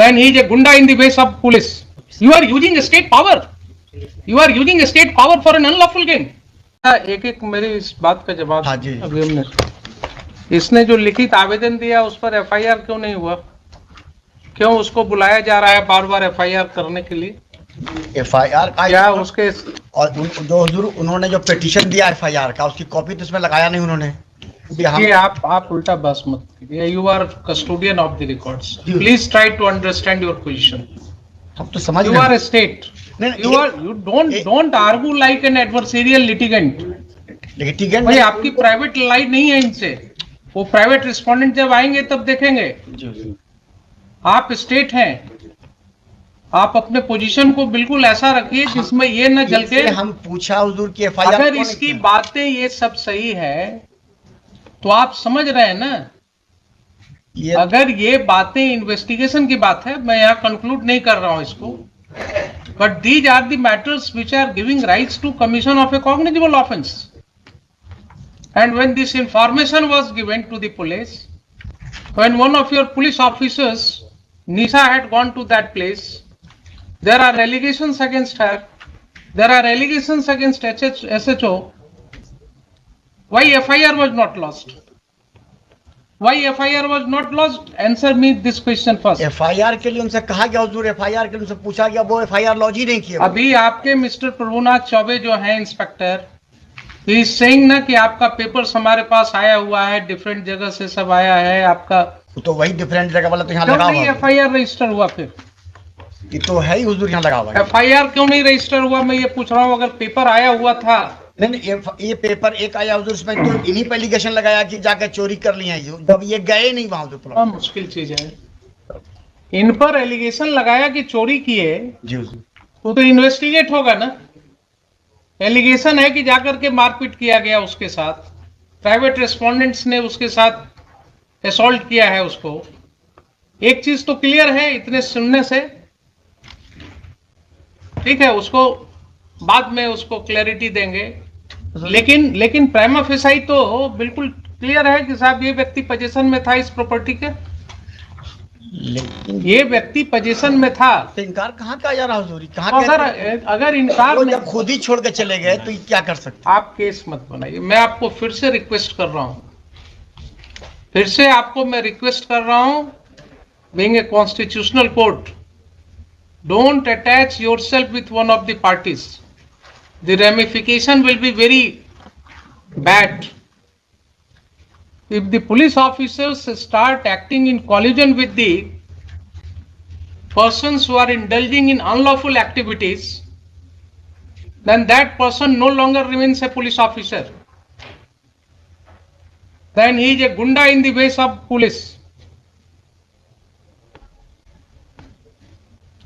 then he is a gunda in the ways of police. You are using state power. You are using state power for an unlawful gain. एक एक मेरी इस बात का जवाब। हाँ जी। अभी हमने इसने जो लिखित आवेदन दिया उस पर एफआईआर क्यों नहीं हुआ? क्यों उसको बुलाया जा रहा है बार बार एफआईआर करने के लिए? एफआईआर का क्या उसके और जो हुजूर उन्होंने जो पिटीशन दिया एफआईआर का उसकी कॉपी तो इसमें लगाया नहीं उन्होंने। ये आप उल्टा बस मत कीजिए। You are custodian of the records, please try to understand your position. हम तो समझ you are a state, you don't argue like an adversarial litigant। Litigant भाई आपकी प्राइवेट लाइफ नहीं है इनसे, वो प्राइवेट रिस्पोंडेंट जब आएंगे तब देखेंगे। आप स्टेट हैं, आप अपने पोजीशन को बिल्कुल ऐसा रखिए जिसमें ये न जल के। हम पूछा हुजूर की एफआईआर अगर इसकी बातें ये सब सही है तो आप समझ रहे हैं ना, अगर ये बातें इन्वेस्टिगेशन की बात है, मैं यहाँ कंक्लूड नहीं कर रहा हूँ इसको, but these are the matters which are giving rise to commission of a cognizable offense. And when this information was given to the police, when one of your police officers, Nisha, had gone to that place, there are allegations against her, there are allegations against SHO. Why FIR was not lodged? Why FIR was not lodged? Answer me this question first. FIR के लिए उनसे कहा गया हुजूर, FIR के लिए उनसे पूछा गया, वो एफआईआर लॉन्च ही नहीं किया। अभी आपके मिस्टर प्रभुनाथ चौबे जो हैं इंस्पेक्टर, ही सेइंग ना कि आपका पेपर्स हमारे पास आया हुआ है, डिफरेंट जगह से सब आया है आपका, तो वही डिफरेंट जगह वाला तो यहाँ लगा हुआ है। एफआईआर रजिस्टर हुआ? फिर ये तो है ही हुजूर यहाँ लगा हुआ है। एफआईआर क्यों नहीं रजिस्टर हुआ? मैं ये पूछ रहा हूँ। अगर पेपर आया हुआ था, नहीं ये पेपर एक आया हुजूर, उसमें तो इन्हीं पे एलिगेशन लगाया कि जाकर चोरी कर लिया है, जब ये गए नहीं वहां। बहुत मुश्किल चीज है। इन पर एलिगेशन लगाया कि चोरी किए जी हुजूर, तो इन्वेस्टिगेट होगा ना। एलिगेशन है कि जाकर के मारपीट किया गया उसके साथ, प्राइवेट रेस्पोंडेंट्स ने उसके साथ असॉल्ट किया है उसको। एक चीज तो क्लियर है इतने सुनने से, ठीक है, उसको बाद में उसको क्लैरिटी देंगे, लेकिन प्राइमा फेसाई तो बिल्कुल क्लियर है कि साहब ये व्यक्ति पोजीशन में था इस प्रॉपर्टी के, ये व्यक्ति पोजीशन में था। तो इनकार कहाँ का जा रहा हुजूर? अगर इनकार जब खुद ही छोड़ के चले गए तो क्या कर सकते? आप केस मत बनाइए। मैं आपको फिर से रिक्वेस्ट कर रहा हूं, फिर से आपको मैं रिक्वेस्ट कर रहा हूं, being a constitutional court, don't attach yourself with one of the parties. The ramification will be very bad. If the police officers start acting in collusion with the persons who are indulging in unlawful activities, then that person no longer remains a police officer. Then he is a gunda in the ways of police.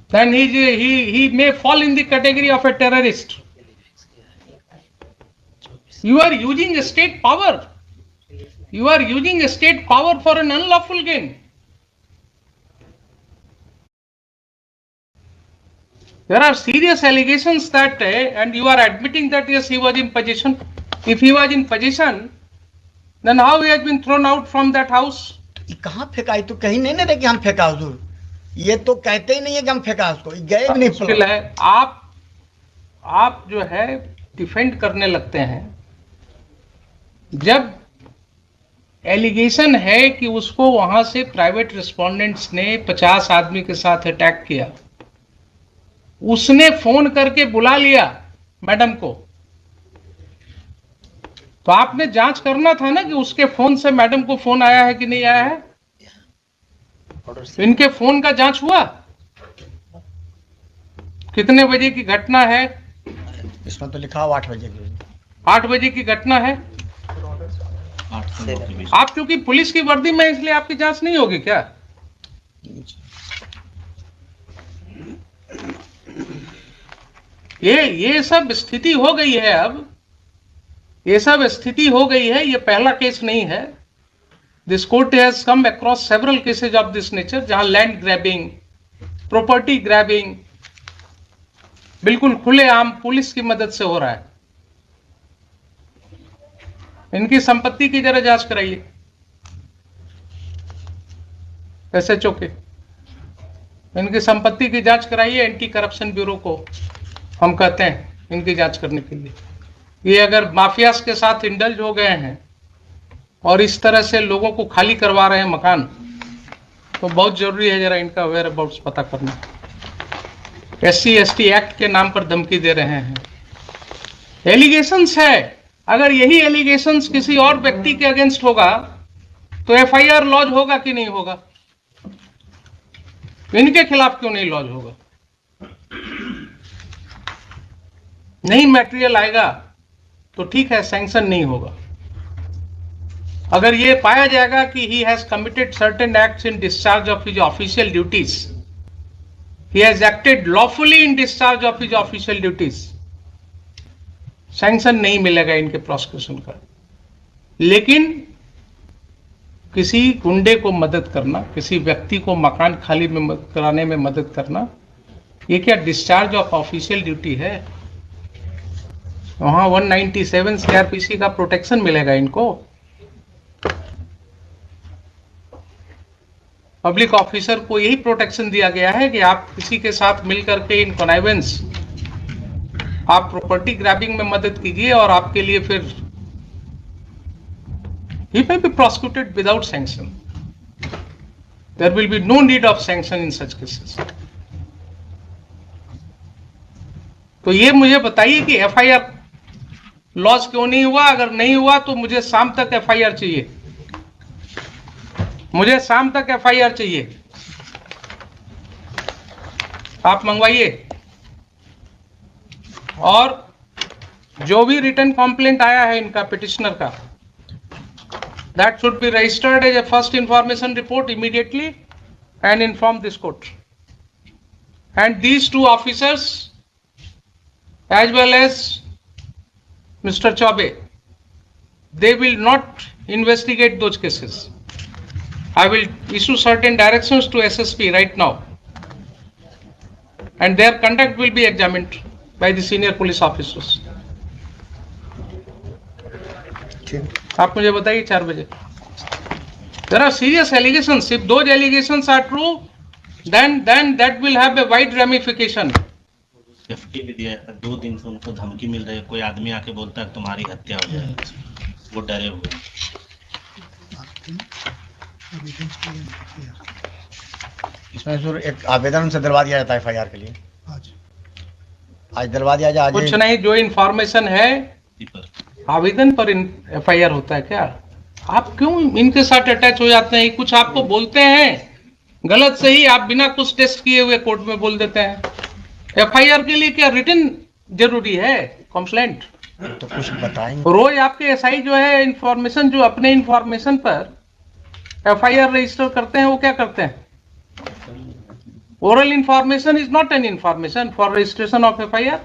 Then he may fall in the category of a terrorist. You are using state power. You are using state power for an unlawful gain. There are serious allegations that, and you are admitting that yes, he was in possession. If he was in possession, then how he has been thrown out from that house? कहाँ फेंका? तो कहीं नहीं ना कि हम फेंका हुजूर, ये तो कहते ही नहीं है कि हम फेंका उसको, गए भी नहीं। मुश्किल है। आप जो है डिफेंड करने लगते हैं जब एलिगेशन है कि उसको वहां से प्राइवेट रिस्पोंडेंट्स ने 50 आदमी के साथ अटैक किया, उसने फोन करके बुला लिया मैडम को, तो आपने जांच करना था ना कि उसके फोन से मैडम को फोन आया है कि नहीं आया है। इनके फोन का जांच हुआ? कितने बजे की घटना है? इसमें तो लिखा 8 बजे की। 8 बजे की घटना है। आप क्योंकि पुलिस की वर्दी में इसलिए आपकी जांच नहीं होगी क्या? ये सब स्थिति हो गई है। अब ये सब स्थिति हो गई है, ये पहला केस नहीं है। This court has come across several cases of this nature, जहां लैंड ग्रैबिंग, प्रॉपर्टी ग्रैबिंग बिल्कुल खुलेआम पुलिस की मदद से हो रहा है। इनकी संपत्ति की जरा जांच कराइए, SHO के। इनकी संपत्ति की जांच कराइए, एंटी करप्शन ब्यूरो को हम कहते हैं इनकी जांच करने के लिए। ये अगर माफियाज के साथ इंडल्ज हो गए हैं और इस तरह से लोगों को खाली करवा रहे हैं मकान, तो बहुत जरूरी है जरा इनका वेयर अबाउट्स पता करना। SC/ST एक्ट के नाम पर धमकी दे रहे हैं। एलिगेशंस है, अगर यही एलिगेशंस किसी और व्यक्ति के अगेंस्ट होगा तो FIR लॉज होगा कि नहीं होगा? इनके खिलाफ क्यों नहीं लॉज होगा? नहीं मटेरियल आएगा तो ठीक है, सैंक्शन नहीं होगा। अगर ये पाया जाएगा कि he has committed certain acts in discharge of his official duties, he has acted lawfully in discharge of his official duties, sanction नहीं मिलेगा इनके प्रोसिक्यूशन का। लेकिन किसी गुंडे को मदद करना, किसी व्यक्ति को मकान खाली में कराने में मदद करना, ये क्या डिस्चार्ज ऑफ ऑफिशियल ड्यूटी है? वहां 197 CRPC का प्रोटेक्शन मिलेगा इनको। पब्लिक ऑफिसर को यही प्रोटेक्शन दिया गया है कि आप किसी के साथ मिलकर के इन कॉनाइवेंस, आप प्रॉपर्टी ग्रैबिंग में मदद कीजिए और आपके लिए फिर he may be prosecuted without sanction. There will be no need of sanction in such cases. तो ये मुझे बताइए कि FIR लॉस क्यों नहीं हुआ? अगर नहीं हुआ तो मुझे शाम तक FIR चाहिए, मुझे शाम तक FIR चाहिए। आप मंगवाइए। और जो भी रिटर्न कंप्लेंट आया है इनका पिटिशनर का, that should be registered as a first information report immediately and inform this court. And these two officers as well as Mr. Chaube, they will not investigate those cases. I will issue certain directions to SSP right now, and their conduct will be examined by the senior police officers. आप मुझे बताइए 4 बजे। There are serious allegations. If those allegations are true, then that will have a wide ramification. FT भी दिया है, 2 दिन से उनको धमकी मिल रही है। कोई आदमी आके बोलता है तुम्हारी हत्या हो जाएगी, वो डरे हुए। इसमें सर एक आवेदन से दिलवा दिया जाता है FIR के लिए। आज दिलवा दिया जाए। कुछ नहीं, जो इंफॉर्मेशन है आवेदन पर FIR होता है क्या? आप क्यों इनके साथ अटैच हो जाते हैं? कुछ आपको बोलते हैं गलत सही, आप बिना कुछ टेस्ट किए हुए कोर्ट में बोल देते हैं। FIR के लिए क्या रिटन जरूरी है? कंप्लेंट तो कुछ बताएंगे। रोज आपके SI जो है इंफॉर्मेशन, जो अपने इंफॉर्मेशन पर FIR रजिस्टर करते हैं, वो क्या करते हैं? Oral information is not an information for registration of FIR।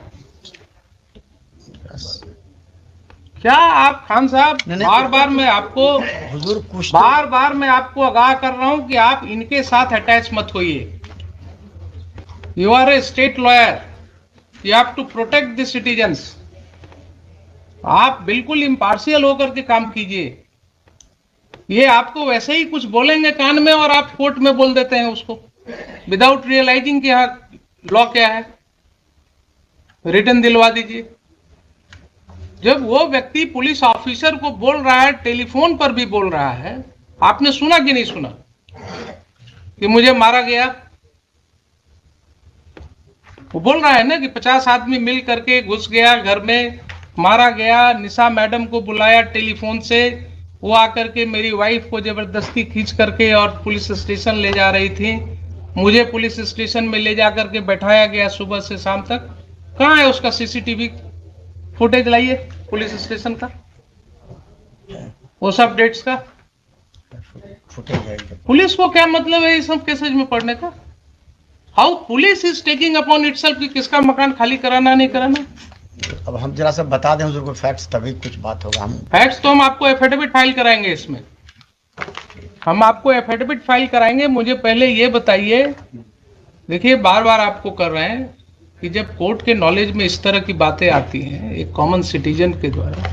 क्या आप खान साहब, बार बार मैं आपको हुजूर कुछ बार मैं आपको आगाह कर रहा हूं कि आप इनके साथ अटैच मत होइए। You are a state lawyer, you have to protect the citizens. आप बिल्कुल इम्पार्शियल होकर के काम कीजिए। ये आपको वैसे ही कुछ बोलेंगे कान में और आप कोर्ट में बोल देते हैं उसको, विदाउट रियलाइजिंग कि यहाँ लॉ क्या है। रिटर्न दिलवा दीजिए। जब वो व्यक्ति पुलिस ऑफिसर को बोल रहा है, टेलीफोन पर भी बोल रहा है, आपने सुना कि नहीं सुना कि मुझे मारा गया? वो बोल रहा है ना कि 50 आदमी मिल करके घुस गया घर में, मारा गया। निशा मैडम को बुलाया टेलीफोन से, वो आकर के मेरी वाइफ को जबरदस्ती खींच करके और पुलिस स्टेशन ले जा रही थी। मुझे पुलिस स्टेशन में ले जा करके बैठाया गया सुबह से शाम तक। कहाँ है उसका CCTV फुटेज? लाइए पुलिस स्टेशन का, वो सब डेट्स का फुटेज। पुलिस को क्या मतलब है इस सब केसेज में पढ़ने का? How police is taking upon itself कि किसका मकान खाली कराना नहीं कराना। अब हम जरा सा बता दें हुजूर को फैक्ट्स, तभी कुछ बात होगा। हम फैक्ट्स तो हम आपको एफिडेविट फाइल कराएंगे। इसमें हम आपको एफिडेविट फाइल कराएंगे। मुझे पहले ये बताइए, देखिए बार बार आपको कर रहे हैं कि जब कोर्ट के नॉलेज में इस तरह की बातें आती हैं एक कॉमन सिटीजन के द्वारा,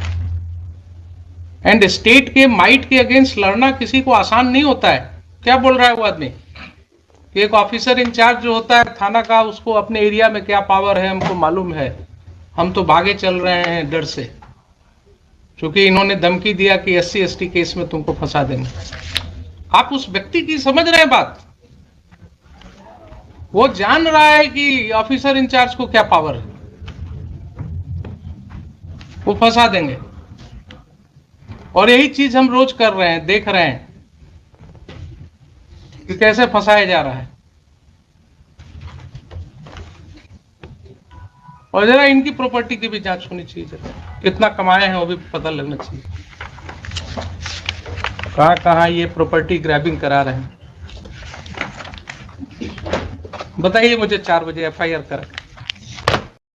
एंड स्टेट के माइट के अगेंस्ट लड़ना किसी को आसान नहीं होता है। क्या बोल रहा है वो आदमी कि एक ऑफिसर इंचार्ज जो होता है थाना का, उसको अपने एरिया में क्या पावर है हमको मालूम है, हम तो भागे चल रहे हैं डर से, क्योंकि इन्होंने धमकी दिया कि SC/ST केस में तुमको फंसा देंगे। आप उस व्यक्ति की समझ रहे हैं बात? वो जान रहा है कि ऑफिसर इंचार्ज को क्या पावर है, वो फंसा देंगे। और यही चीज हम रोज कर रहे हैं, देख रहे हैं कि कैसे फंसाया जा रहा है। और जरा इनकी प्रॉपर्टी की भी जांच होनी चाहिए, जरा कितना कमाए हैं वो भी पता लगना चाहिए, कहाँ कहाँ ये प्रॉपर्टी ग्रैबिंग करा रहे हैं। बताइए मुझे 4 बजे FIR कर